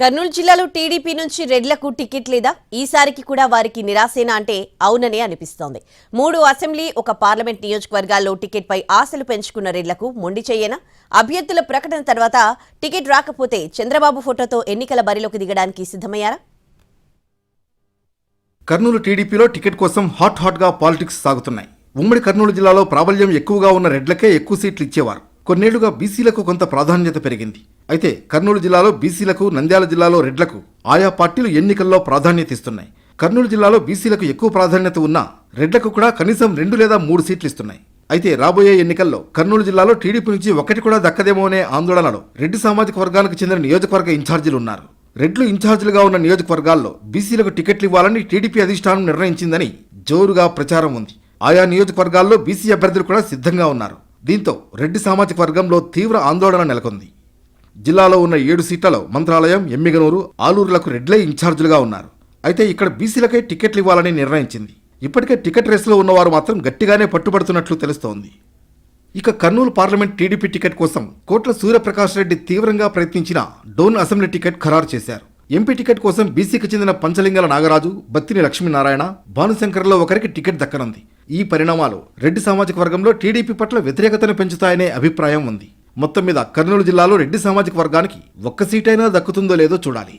కర్నూలు జిల్లాలో టీడీపీ నుంచి రెడ్లకు టికెట్ లేదా ఈసారికి కూడా వారికి నిరాశేనా అంటే అవుననే అనిపిస్తోంది. 3 అసెంబ్లీ ఒక పార్లమెంట్ నియోజకవర్గాల్లో టికెట్పై ఆశలు పెంచుకున్న రెడ్లకు మొండి చెయ్యేనా? అభ్యర్థుల ప్రకటన తర్వాత టికెట్ రాకపోతే చంద్రబాబు ఫోటోతో ఎన్నికల బరిలోకి దిగడానికి సిద్ధమయ్యారా? కర్నూలు టీడీపీలో టికెట్ కోసం హాట్ గా పాలిటిక్స్ సాగుతున్నాయి. ఉమ్మడి కర్నూలు జిల్లాలో ప్రాబల్యం ఎక్కువగా ఉన్న రెడ్లకే ఎక్కువ సీట్లు ఇచ్చేవారు. కొన్నేళ్లుగా బీసీలకు కొంత ప్రాధాన్యత పెరిగింది. అయితే కర్నూలు జిల్లాలో బీసీలకు, నంద్యాల జిల్లాలో రెడ్లకు ఆయా పార్టీలు ఎన్నికల్లో ప్రాధాన్యత ఇస్తున్నాయి. కర్నూలు జిల్లాలో బీసీలకు ఎక్కువ ప్రాధాన్యత ఉన్నా రెడ్లకు కూడా కనీసం 2 లేదా 3 సీట్లు ఇస్తున్నాయి. అయితే రాబోయే ఎన్నికల్లో కర్నూలు జిల్లాలో టీడీపీ నుంచి ఒకటి కూడా దక్కదేమో అనే ఆందోళనలో రెడ్డి సామాజిక వర్గానికి చెందిన నియోజకవర్గ ఇన్ఛార్జీలు ఉన్నారు. రెడ్లు ఇన్ఛార్జీలుగా ఉన్న నియోజకవర్గాల్లో బీసీలకు టికెట్లు ఇవ్వాలని టీడీపీ అధిష్టానం నిర్ణయించిందని జోరుగా ప్రచారం ఉంది. ఆయా నియోజకవర్గాల్లో బీసీ అభ్యర్థులు కూడా సిద్ధంగా ఉన్నారు. దీంతో రెడ్డి సామాజిక వర్గంలో తీవ్ర ఆందోళన నెలకొంది. జిల్లాలో ఉన్న 7 సీట్లలో మంత్రాలయం, ఎమ్మిగనూరు, ఆలూరులకు రెడ్లే ఇన్ఛార్జీలుగా ఉన్నారు. అయితే ఇక్కడ బీసీలకే టికెట్లు ఇవ్వాలని నిర్ణయించింది. ఇప్పటికే టికెట్ రేసులో ఉన్నవారు మాత్రం గట్టిగానే పట్టుబడుతున్నట్లు తెలుస్తోంది. ఇక కర్నూలు పార్లమెంట్ టీడీపీ టికెట్ కోసం కోట్ల సూర్యప్రకాష్ రెడ్డి తీవ్రంగా ప్రయత్నించిన డోన్ అసెంబ్లీ టికెట్ ఖరారు చేశారు. ఎంపీ టికెట్ కోసం బీసీకి చెందిన పంచలింగల నాగరాజు, బత్తిని లక్ష్మీనారాయణ, భానుశంకర్లో ఒకరికి టికెట్ దక్కనుంది. ఈ పరిణామాలు రెడ్డి సామాజిక వర్గంలో టీడీపీ పట్ల వ్యతిరేకతను పెంచుతాయనే అభిప్రాయం ఉంది. మొత్తం మీద కర్నూలు జిల్లాలో రెడ్డి సామాజిక వర్గానికి ఒక్క సీటైనా దక్కుతుందో లేదో చూడాలి.